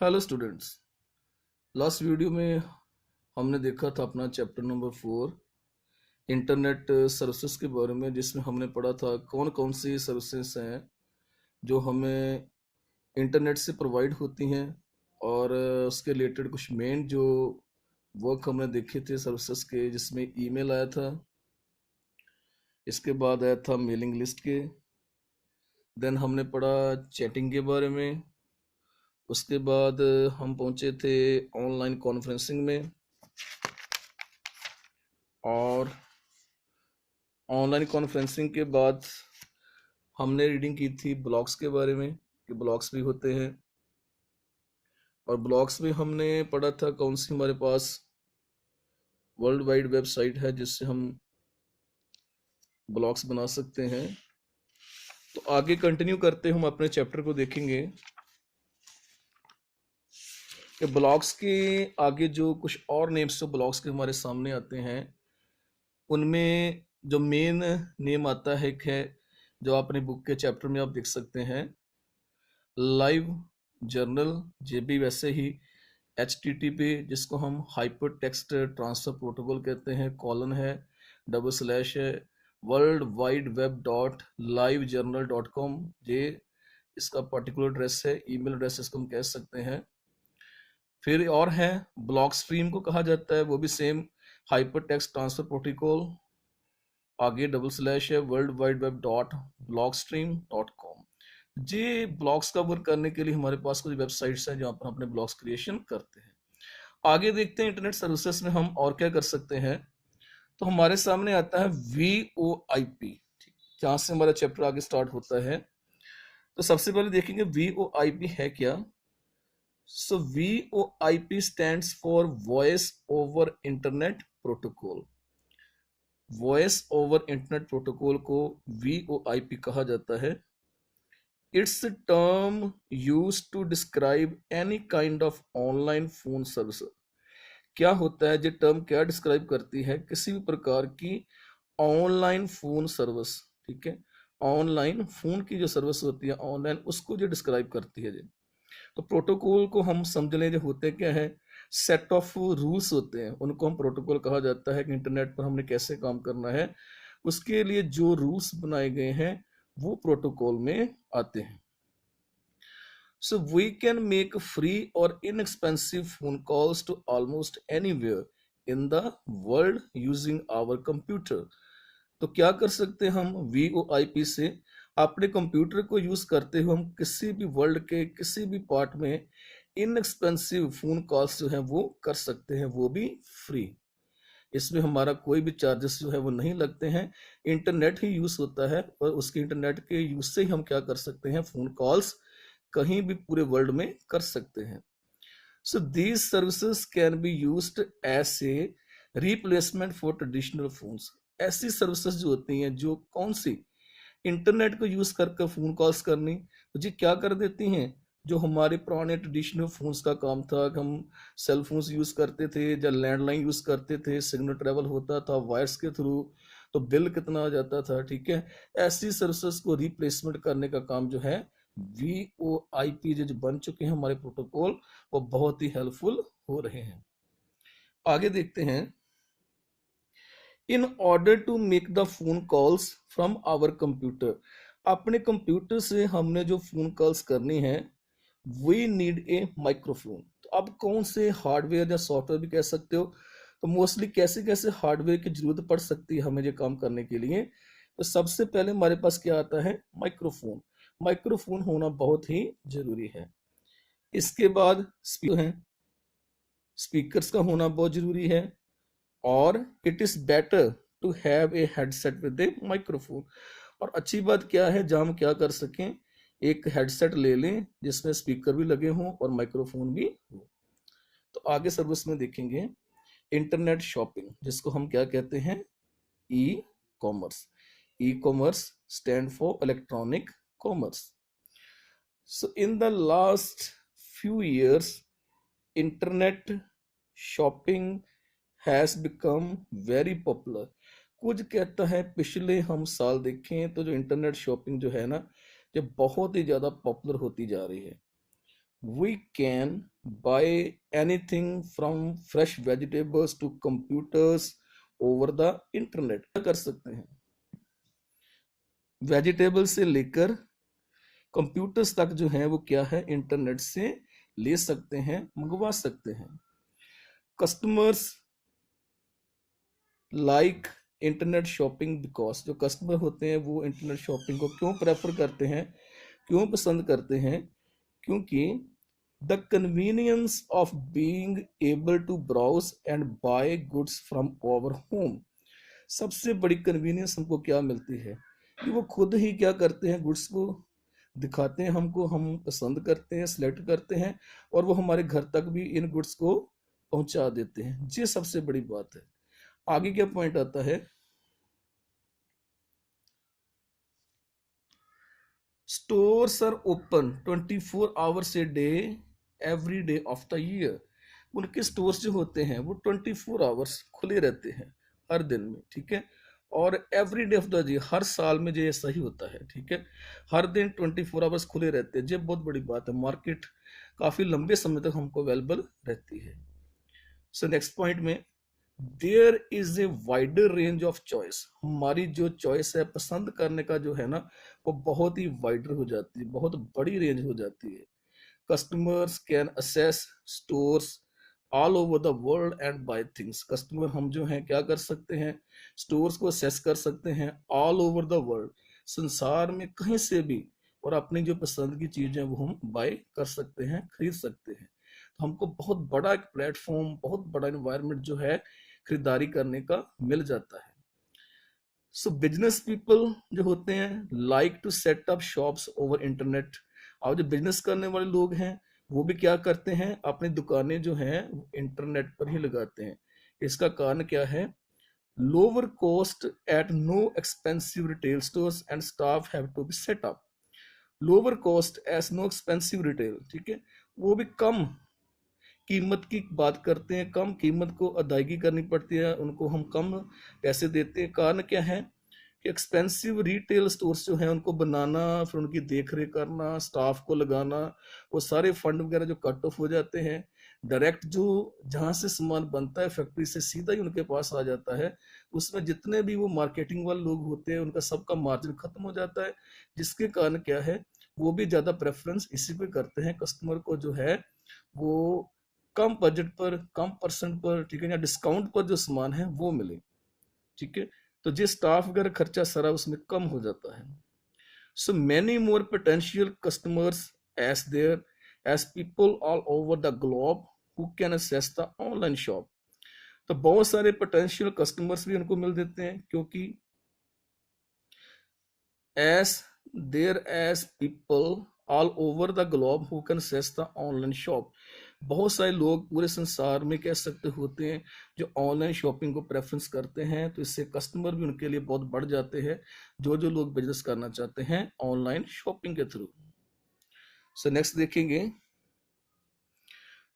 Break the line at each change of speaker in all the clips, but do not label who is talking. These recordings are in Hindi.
Hello students. लास्ट वीडियो में हमने देखा था अपना चैप्टर नंबर 4 इंटरनेट सर्विसेज के बारे में, जिसमें हमने पढ़ा था कौन कौन सी सर्विसेज हैं जो हमें इंटरनेट से प्रोवाइड होती हैं और उसके रिलेटेड कुछ मेन जो वर्क हमने देखे थे सर्विसेज के, जिसमें ईमेल आया था, इसके बाद आया था मेलिंग लिस्ट के, देन हमने पढ़ा चैटिंग के बारे में, उसके बाद हम पहुंचे थे ऑनलाइन कॉन्फ्रेंसिंग में, और ऑनलाइन कॉन्फ्रेंसिंग के बाद हमने रीडिंग की थी ब्लॉग्स के बारे में कि ब्लॉग्स भी होते हैं, और ब्लॉग्स में हमने पढ़ा था कौन सी हमारे पास वर्ल्ड वाइड वेबसाइट है जिससे हम ब्लॉग्स बना सकते हैं। तो आगे कंटिन्यू करते हम अपने चैप्टर को देखेंगे कि ब्लॉग्स के आगे जो कुछ और नेम्स जो ब्लॉग्स के हमारे सामने आते हैं, उनमें जो मेन नेम आता है एक है जो अपने बुक के चैप्टर में आप देख सकते हैं, लाइव जर्नल, जे भी वैसे ही HTTP जिसको हम हाइपर टेक्स्ट ट्रांसफर प्रोटोकॉल कहते हैं, कॉलन है, डबल स्लैश है, world wide web dot live journal dot com, ये इसका पर्टिकुलर एड्रेस है, ईमेल एड्रेस इसको हम कह सकते हैं। फिर और है ब्लॉक स्ट्रीम को कहा जाता है, वो भी same hyper text transfer protocol, आगे डबल स्लैश है, world wide web dot block stream dot com. ये ब्लॉग्स का वर्क करने के लिए हमारे पास कुछ वेबसाइट्स हैं जहाँ पर हम अपने ब्लॉग्स क्रिएशन करते हैं। आगे देखते हैं इंटरनेट सर्विसेज में हम और क्या कर सकते हैं। तो हमारे सामने आता है VoIP, जहाँ से हमारा चैप्टर आगे स्टार्ट होता है। तो सबसे पहले देखेंगे VoIP है क्या। सो VoIP stands for voice over internet protocol. Voice over internet protocol को VoIP कहा जाता है। It's a term used to describe any kind of online phone service. क्या होता है, ये टर्म क्या डिस्क्राइब करती है, किसी भी प्रकार की ऑनलाइन फोन सर्विस, ठीक है, ऑनलाइन फोन की जो सर्विस होती है ऑनलाइन, उसको जो डिस्क्राइब करती है। जी, तो प्रोटोकॉल को हम समझ लें, जो होते क्या है, सेट ऑफ रूल्स होते हैं, उनको हम प्रोटोकॉल कहा जाता है कि इंटरनेट पर हमने कैसे काम करना है, उसके लिए जो रूल्स बनाए गए हैं वो प्रोटोकॉल में आते हैं। So we can make free or inexpensive phone calls to almost anywhere in the world using our computer. तो क्या कर सकते हैं हम VoIP से, अपने कंप्यूटर को यूज करते हुए हम किसी भी वर्ल्ड के किसी भी पार्ट में इनएक्सपेंसिव फोन कॉल्स जो है वो कर सकते हैं, वो भी फ्री। इसमें हमारा कोई भी चार्जेस जो है वो नहीं लगते हैं, इंटरनेट ही यूज होता है, और उसके इंटरनेट के यूज से ही हम क्या कर सकते हैं, फोन कॉल्स कहीं भी पूरे वर्ल्ड में कर सकते हैं। So these services can be used as a replacement for traditional phones. ऐसी सर्विसेज जो होती हैं, जो कौन सी, इंटरनेट को यूज करके फोन कॉल्स करनी, तो जी क्या कर देती हैं, जो हमारे पुराने ट्रेडिशनल फोन्स का काम था कि हम सेल फोन्स यूज करते थे, जब लैंडलाइन यूज करते थे, सिग्नल ट्रेवल होता था वायर्स के थ्रू, तो बिल कितना आ जाता था, ठीक है, ऐसी सर्विसेज को रिप्लेसमेंट करने का काम जो है VoIP जो बन चुके हैं हमारे प्रोटोकॉल, वो बहुत ही हेल्पफुल हो रहे हैं। आगे देखते हैं, in order to make the phone calls from our computer, अपने कंप्यूटर से हमने जो फोन कॉल्स करनी है, वी नीड ए माइक्रोफोन। तो अब कौन से हार्डवेयर या सॉफ्टवेयर भी कह सकते हो, तो मोस्टली कैसे कैसे हार्डवेयर की जरूरत पड़ सकती है हमें ये काम करने के लिए। तो सबसे पहले हमारे पास क्या आता है, माइक्रोफोन। माइक्रोफोन होना बहुत ही जरूरी है। इसके बाद स्पीकर है, स्पीकर्स का होना बहुत जरूरी है, और it is better to have a headset with a microphone. और अच्छी बात क्या है, जहाँ हम क्या कर सकें, एक हेडसेट ले लें जिसमें स्पीकर भी लगे हों और माइक्रोफोन भी हो। तो आगे सर्विस में देखेंगे इंटरनेट शॉपिंग, जिसको हम क्या कहते हैं, e commerce. E commerce stand for electronic commerce. So in the last few years, internet shopping has become very popular. कुछ कहता है पिछले हम साल देखें तो जो इंटरनेट शॉपिंग जो है ना, ये बहुत ही ज़्यादा पॉपुलर होती जा रही है। we can buy anything from fresh vegetables to computers over the internet। क्या कर सकते हैं, वेजिटेबल से लेकर कंप्यूटर्स तक जो है वो क्या है, इंटरनेट से ले सकते हैं, मंगवा सकते हैं। Customers like internet shopping because, जो कस्टमर होते हैं वो इंटरनेट शॉपिंग को क्यों प्रेफर करते हैं, क्यों पसंद करते हैं, क्योंकि the convenience of being able to browse and buy goods from our home. सबसे बड़ी कन्वीनियंस हमको क्या मिलती है कि वो खुद ही क्या करते हैं, गुड्स को दिखाते हैं हमको, हम पसंद करते हैं, सिलेक्ट करते हैं, और वो हमारे घर तक भी इन गुड्स को पहुंचा देते हैं। ये सबसे बड़ी बात है। आगे क्या पॉइंट आता है, stores are open 24 hours a day every day of the year. उनके स्टोर्स जो होते हैं वो 24 आवर्स खुले रहते हैं हर दिन में, ठीक है। और every day of the year, हर साल में जो ऐसा ही होता है, ठीक है। हर दिन 24 आवर्स खुले रहते हैं। ये बहुत बड़ी बात है, मार्केट काफी लंबे समय तक हमको अवेलेबल रहती है। सो नेक्स्ट पॉइंट में, there is a wider range of choice. हमारी जो चॉइस है, पसंद करने का जो है ना, वो बहुत ही वाइडर हो जाती है, बहुत बड़ी रेंज हो जाती है। Customers can access stores all over the world and buy things. Customer हम जो हैं क्या कर सकते हैं, स्टोर्स को असेस कर सकते हैं ऑल ओवर द वर्ल्ड, संसार में कहीं से भी, और अपनी जो पसंद की चीजें वो हम बाय कर सकते हैं, खरीद सकते हैं। तो हमको बहुत बड़ा एक प्लेटफॉर्म, बहुत बड़ा इन्वायरमेंट जो है खरीदारी करने का मिल जाता है। सो बिजनेस पीपल जो होते हैं like to set up shops over internet. और जो बिजनेस करने वाले लोग हैं वो भी क्या करते हैं, अपनी दुकानें जो हैं इंटरनेट पर ही लगाते हैं। इसका कारण क्या है, lower cost at no expensive retail stores and staff have to be set up. Lower cost as no expensive retail, ठीक है, वो भी कम कीमत की बात करते हैं, कम कीमत को अदायगी करनी पड़ती है, उनको हम कम पैसे देते हैं। कारण क्या है कि एक्सपेंसिव रिटेल स्टोर्स जो हैं उनको बनाना, फिर उनकी देख रेख करना, स्टाफ को लगाना, वो सारे फंड वगैरह जो कट ऑफ हो जाते हैं। डायरेक्ट जो जहाँ से सामान बनता है फैक्ट्री से सीधा ही उनके पास आ जाता है। उसमें जितने भी वो मार्केटिंग वाले लोग होते हैं उनका सबका मार्जिन खत्म हो जाता है, जिसके कारण क्या है, वो भी ज़्यादा प्रेफरेंस इसी पे करते हैं, कस्टमर को जो है वो कम बजट पर, कम परसेंट पर, ठीक है, या डिस्काउंट पर जो सामान है वो मिले, ठीक है। तो जिस स्टाफ वगैरह खर्चा सारा उसमें कम हो जाता है। So many more potential customers as there as people all over the globe who can access the online shop. तो बहुत सारे पोटेंशियल कस्टमर्स भी उनको मिल देते हैं, क्योंकि as there as people all over the globe who can access the online shop. बहुत सारे लोग पूरे संसार में कह सकते होते हैं जो ऑनलाइन शॉपिंग को प्रेफरेंस करते हैं, तो इससे कस्टमर भी उनके लिए बहुत बढ़ जाते हैं, जो जो लोग बिजनेस करना चाहते हैं ऑनलाइन शॉपिंग के थ्रू। सो नेक्स्ट देखेंगे,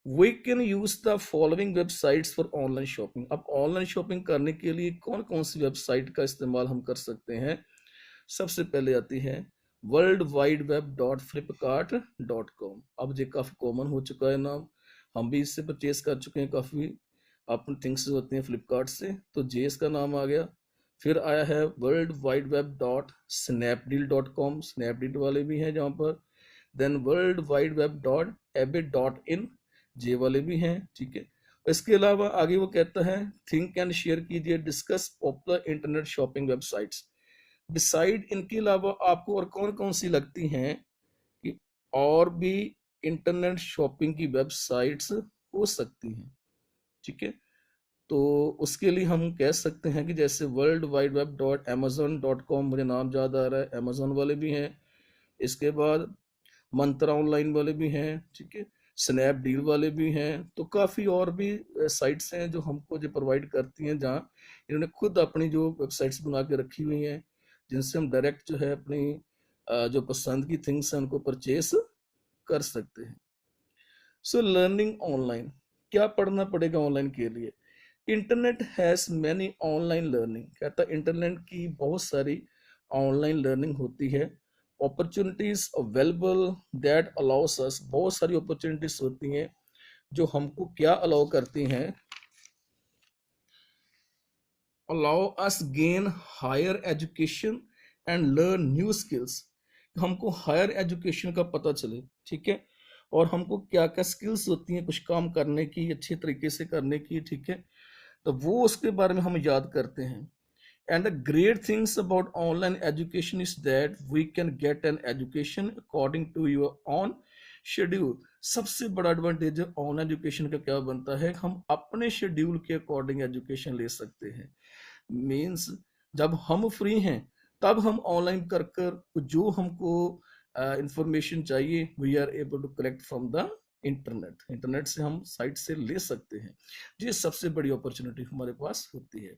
we can use the following websites for online shopping. अब ऑनलाइन शॉपिंग करने के लिए कौन कौन सी वेबसाइट का इस्तेमाल हम कर सकते हैं। सबसे पहले आती है worldwideweb.flipkart.com। अब ये काफ़ी कॉमन हो चुका है नाम, हम भी इससे परचेज कर चुके हैं काफ़ी अपने थिंग्स जो होती हैं फ्लिपकार्ट से, तो जे इसका नाम आ गया। फिर आया है worldwideweb.snapdeal.com, स्नैपडील वाले भी हैं जहाँ पर। देन worldwideweb.abit.in, जे वाले भी हैं, ठीक है। इसके अलावा आगे वो कहता है थिंक एंड शेयर कीजिए, discuss popular internet shopping websites. Decide, इनके अलावा आपको और कौन कौन सी लगती हैं कि और भी इंटरनेट शॉपिंग की वेबसाइट्स हो सकती हैं, ठीक है। तो उसके लिए हम कह सकते हैं कि जैसे worldwideweb.amazon.com, मुझे नाम याद आ रहा है, अमेजोन वाले भी हैं। इसके बाद मंत्रा ऑनलाइन वाले भी हैं, ठीक है, स्नैपडील वाले भी हैं। तो काफ़ी और भी साइट्स हैं जो हमको जो प्रोवाइड करती हैं, जहाँ इन्होंने खुद अपनी जो वेबसाइट्स बना के रखी हुई हैं, जिनसे हम डायरेक्ट जो है अपनी जो पसंद की थिंग्स हैं उनको परचेस कर सकते हैं। सो लर्निंग ऑनलाइन, क्या पढ़ना पड़ेगा ऑनलाइन के लिए। Internet has many online learning, कहता इंटरनेट की बहुत सारी ऑनलाइन लर्निंग होती है। अपॉर्चुनिटीज अवेलेबल दैट अलाउस अस, बहुत सारी अपॉर्चुनिटीज होती हैं जो हमको क्या अलाउ करती हैं, allow us gain higher education and learn new skills. हमको हायर एजुकेशन का पता चले, ठीक है, और हमको क्या क्या स्किल्स होती हैं कुछ काम करने की, अच्छे तरीके से करने की, ठीक है, तो वो उसके बारे में हम याद करते हैं। And the great things about online education is that we can get an education according to your own schedule। सबसे बड़ा एडवांटेज ऑनलाइन एजुकेशन का क्या बनता है, हम अपने शेड्यूल के अकॉर्डिंग एजुकेशन ले सकते हैं। मीन्स जब हम फ्री हैं तब हम ऑनलाइन कर कर जो हमको इंफॉर्मेशन चाहिए we are able to collect from the internet, internet से हम साइट से ले सकते हैं। ये सबसे बड़ी अपॉर्चुनिटी हमारे पास होती है।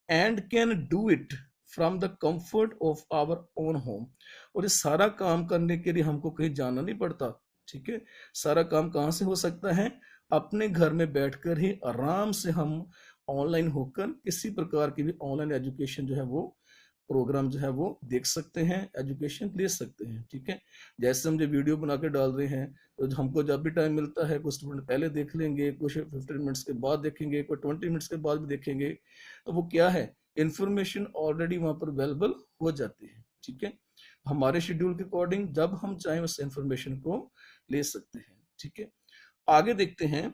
And can do it from the comfort of our own home. और ये सारा काम करने के लिए हमको कहीं जाना नहीं पड़ता, ठीक है, सारा काम कहाँ से हो सकता है, अपने घर में बैठकर ही आराम से हम ऑनलाइन होकर किसी प्रकार की भी ऑनलाइन एजुकेशन जो है वो प्रोग्राम जो है वो देख सकते हैं, एजुकेशन ले सकते हैं, ठीक है। जैसे हम जो वीडियो बना के डाल रहे हैं तो हमको जब भी टाइम मिलता है, कुछ स्टूडेंट पहले देख लेंगे, कुछ 15 मिनट्स के बाद देखेंगे, कोई 20 मिनट्स के बाद भी देखेंगे, तो वो क्या है, इंफॉर्मेशन ऑलरेडी वहां पर अवेलेबल हो जाती है, ठीक है। हमारे शेड्यूल के अकॉर्डिंग जब हम चाहें उस इंफॉर्मेशन को ले सकते हैं, ठीक है। आगे देखते हैं,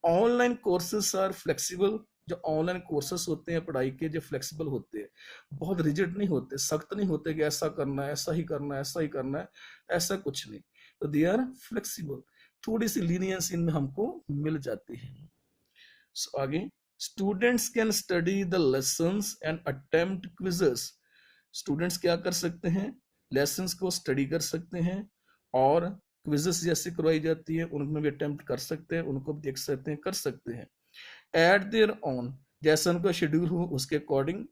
ऑनलाइन कोर्सेस आर फ्लेक्सिबल। जो ऑनलाइन कोर्सेस होते हैं पढ़ाई के, जो फ्लेक्सिबल होते हैं, बहुत रिजिड नहीं होते, सख्त नहीं होते कि ऐसा करना है, ऐसा ही करना है, ऐसा ही करना है, ऐसा कुछ नहीं, तो दे आर फ्लेक्सिबल, थोड़ी सी लीनियंस इनमें हमको मिल जाती है। So, आगे, students can study the lessons and attempt quizzes. Students क्या कर सकते हैं, लेसन्स को स्टडी कर सकते हैं और क्विजेस जैसे करवाई जाती है उनमें भी अटेम्प्ट कर सकते हैं, उनको भी देख सकते हैं, कर सकते हैं एट देयर ऑन, जैसा उनका शेड्यूल हो उसके अकॉर्डिंग,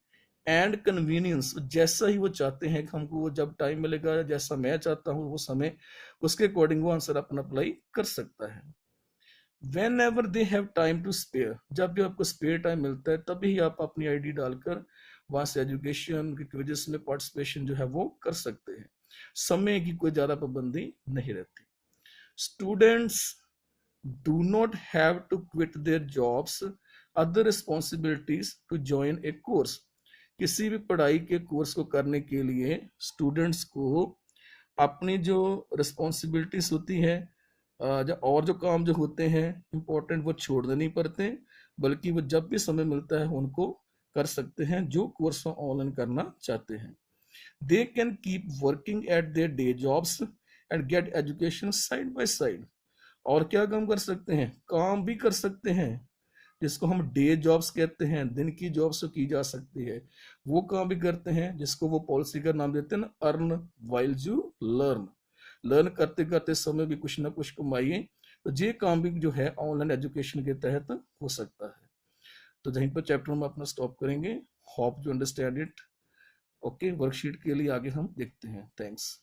एंड कन्वीनियंस, जैसा ही वो चाहते हैं कि हमको वो जब टाइम मिलेगा, जैसा मैं चाहता हूँ वो समय, उसके अकॉर्डिंग वो आंसर अपना अप्लाई कर सकता है। Whenever they have time to spare, जब भी आपको स्पेयर टाइम मिलता है तभी आप अपनी आईडी डालकर वहां से एजुकेशन की क्विज़ेस में पार्टिसिपेशन जो है वो कर सकते हैं, समय की कोई ज्यादा पाबंदी नहीं रहती। Students do not have to quit their jobs, other responsibilities to join a course। किसी भी पढ़ाई के कोर्स को करने के लिए स्टूडेंट्स को अपनी जो रिस्पॉन्सिबिलिटीज होती है और जो काम जो होते हैं इंपॉर्टेंट, वो छोड़ने नहीं पड़ते, बल्कि वो जब भी समय मिलता है उनको कर सकते हैं जो कोर्स ऑनलाइन करना चाहते हैं। They can keep working at their day jobs and get education side by side. और क्या काम कर सकते हैं, काम भी कर सकते हैं, जिसको हम डे जॉब्स कहते हैं, दिन की जॉब्स की जा सकती है, वो काम भी करते हैं, जिसको वो पॉलिसी का नाम देते हैं ना, earn while you learn. Learn करते करते समय भी कुछ ना कुछ कमाइए, तो ये काम भी जो है ऑनलाइन एजुकेशन के तहत हो सकता है। तो यहीं पर चैप्टर हम अपना स्टॉप करेंगे। Hope you understand it. Okay, worksheet के लिए आगे हम देखते हैं। थैंक्स।